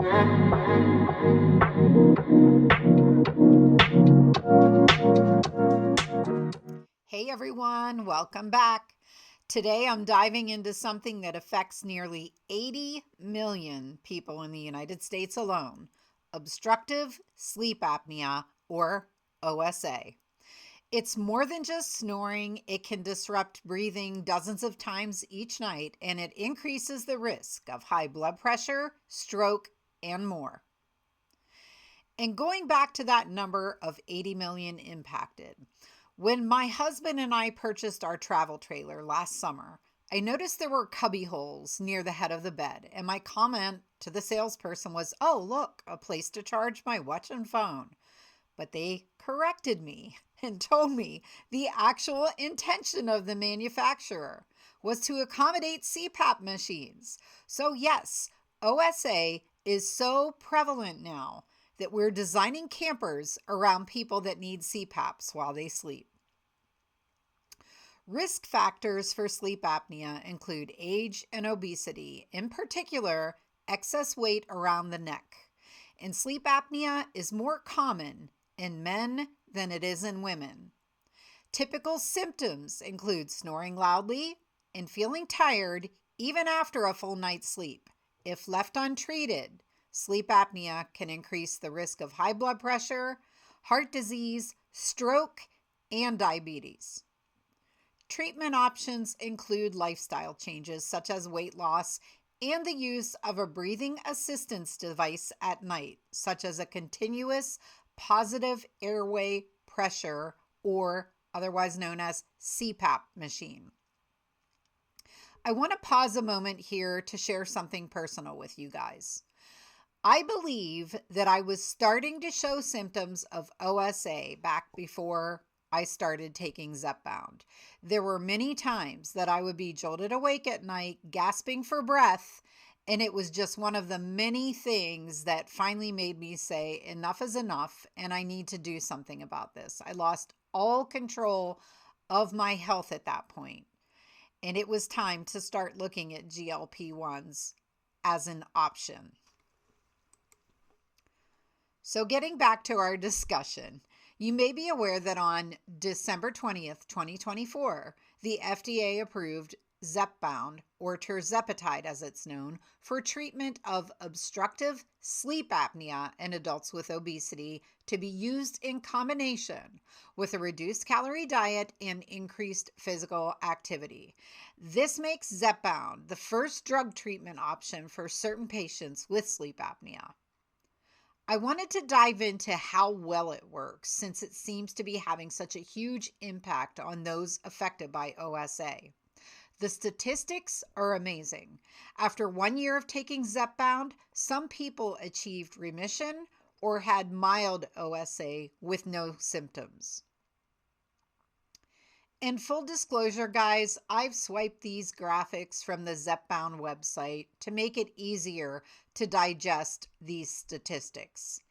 Hey everyone, welcome back. Today I'm diving into something that affects nearly 80 million people in the United States alone: obstructive sleep apnea, or OSA. It's more than just snoring. It can disrupt breathing dozens of times each night, and it increases the risk of high blood pressure, stroke, and more. And going back to that number of 80 million impacted, when my husband and I purchased our travel trailer last summer, I noticed there were cubby holes near the head of the bed, and my comment to the salesperson was, "Oh, look, a place to charge my watch and phone." But they corrected me and told me the actual intention of the manufacturer was to accommodate CPAP machines. So, yes, OSA is so prevalent now that we're designing campers around people that need CPAPs while they sleep. Risk factors for sleep apnea include age and obesity, in particular, excess weight around the neck. And sleep apnea is more common in men than it is in women. Typical symptoms include snoring loudly and feeling tired even after a full night's sleep. If left untreated, sleep apnea can increase the risk of high blood pressure, heart disease, stroke, and diabetes. Treatment options include lifestyle changes such as weight loss and the use of a breathing assistance device at night, such as a continuous positive airway pressure, or otherwise known as CPAP machine. I want to pause a moment here to share something personal with you guys. I believe that I was starting to show symptoms of OSA back before I started taking Zepbound. There were many times that I would be jolted awake at night, gasping for breath, and it was just one of the many things that finally made me say, enough is enough, and I need to do something about this. I lost all control of my health at that point, and it was time to start looking at GLP-1s as an option. So getting back to our discussion, you may be aware that on December 20th, 2024, the FDA-approved Zepbound, or Tirzepatide as it's known, for treatment of obstructive sleep apnea in adults with obesity, to be used in combination with a reduced calorie diet and increased physical activity. This makes Zepbound the first drug treatment option for certain patients with sleep apnea. I wanted to dive into how well it works, since it seems to be having such a huge impact on those affected by OSA. The statistics are amazing. After 1 year of taking Zepbound, some people achieved remission or had mild OSA with no symptoms. And full disclosure, guys, I've swiped these graphics from the Zepbound website to make it easier to digest these statistics.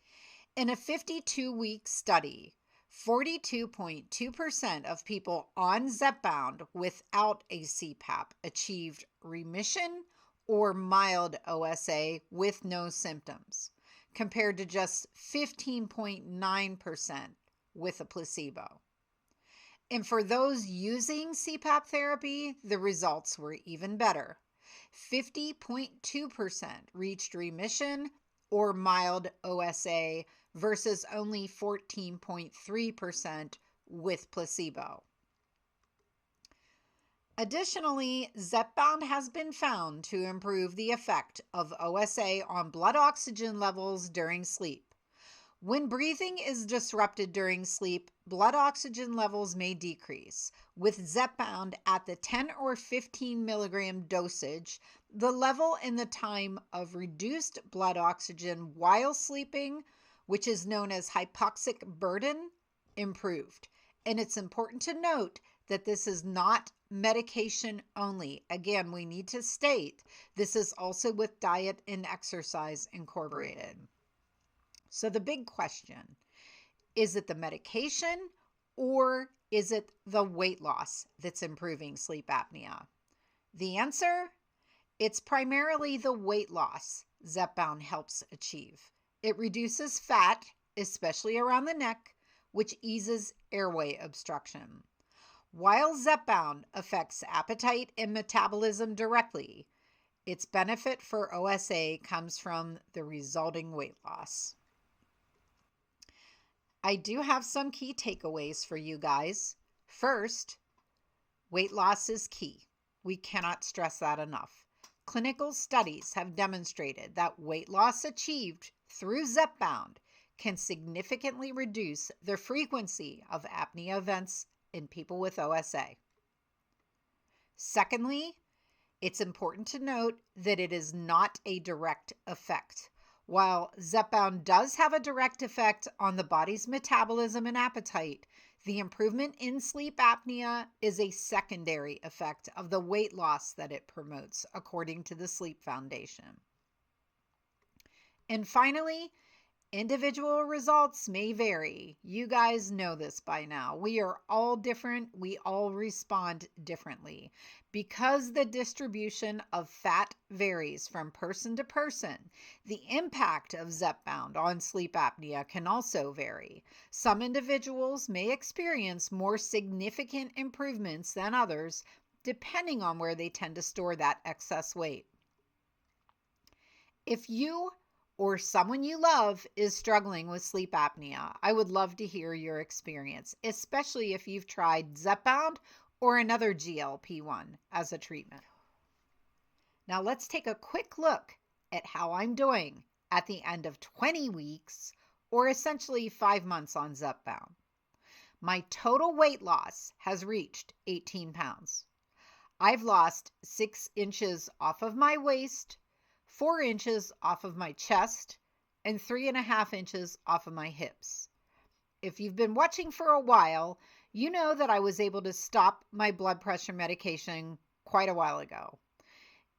In a 52-week study, 42.2% of people on Zepbound without a CPAP achieved remission or mild OSA with no symptoms, compared to just 15.9% with a placebo. And for those using CPAP therapy, the results were even better. 50.2% reached remission or mild OSA versus only 14.3% with placebo. Additionally, Zepbound has been found to improve the effect of OSA on blood oxygen levels during sleep. When breathing is disrupted during sleep, blood oxygen levels may decrease. With Zepbound at the 10 or 15 milligram dosage, the level and the time of reduced blood oxygen while sleeping, which is known as hypoxic burden, improved. And it's important to note that this is not medication only. Again, we need to state this is also with diet and exercise incorporated. So the big question, is it the medication or is it the weight loss that's improving sleep apnea? The answer, it's primarily the weight loss Zepbound helps achieve. It reduces fat, especially around the neck, which eases airway obstruction. While Zepbound affects appetite and metabolism directly, its benefit for OSA comes from the resulting weight loss. I do have some key takeaways for you guys. First, weight loss is key. We cannot stress that enough. Clinical studies have demonstrated that weight loss achieved through Zepbound can significantly reduce the frequency of apnea events in people with OSA. Secondly, it's important to note that it is not a direct effect. While Zepbound does have a direct effect on the body's metabolism and appetite, the improvement in sleep apnea is a secondary effect of the weight loss that it promotes, according to the Sleep Foundation. And finally, individual results may vary. You guys know this by now. We are all different. We all respond differently. Because the distribution of fat varies from person to person, the impact of Zepbound on sleep apnea can also vary. Some individuals may experience more significant improvements than others, depending on where they tend to store that excess weight. If you or someone you love is struggling with sleep apnea, I would love to hear your experience, especially if you've tried Zepbound or another GLP-1 as a treatment. Now let's take a quick look at how I'm doing at the end of 20 weeks, or essentially 5 months on Zepbound. My total weight loss has reached 18 pounds. I've lost 6 inches off of my waist, 4 inches off of my chest, and 3.5 inches off of my hips. If you've been watching for a while, you know that I was able to stop my blood pressure medication quite a while ago.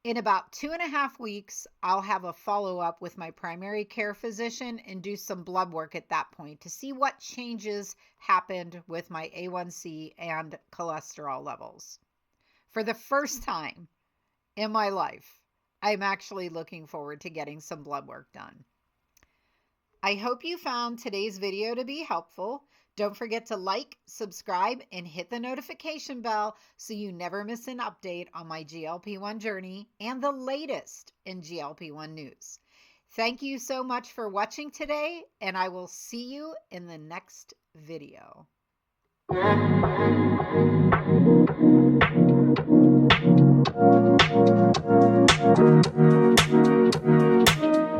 In about 2.5 weeks, I'll have a follow-up with my primary care physician and do some blood work at that point to see what changes happened with my A1C and cholesterol levels. For the first time in my life, I'm actually looking forward to getting some blood work done. I hope you found today's video to be helpful. Don't forget to like, subscribe, and hit the notification bell so you never miss an update on my GLP-1 journey and the latest in GLP-1 news. Thank you so much for watching today, and I will see you in the next video.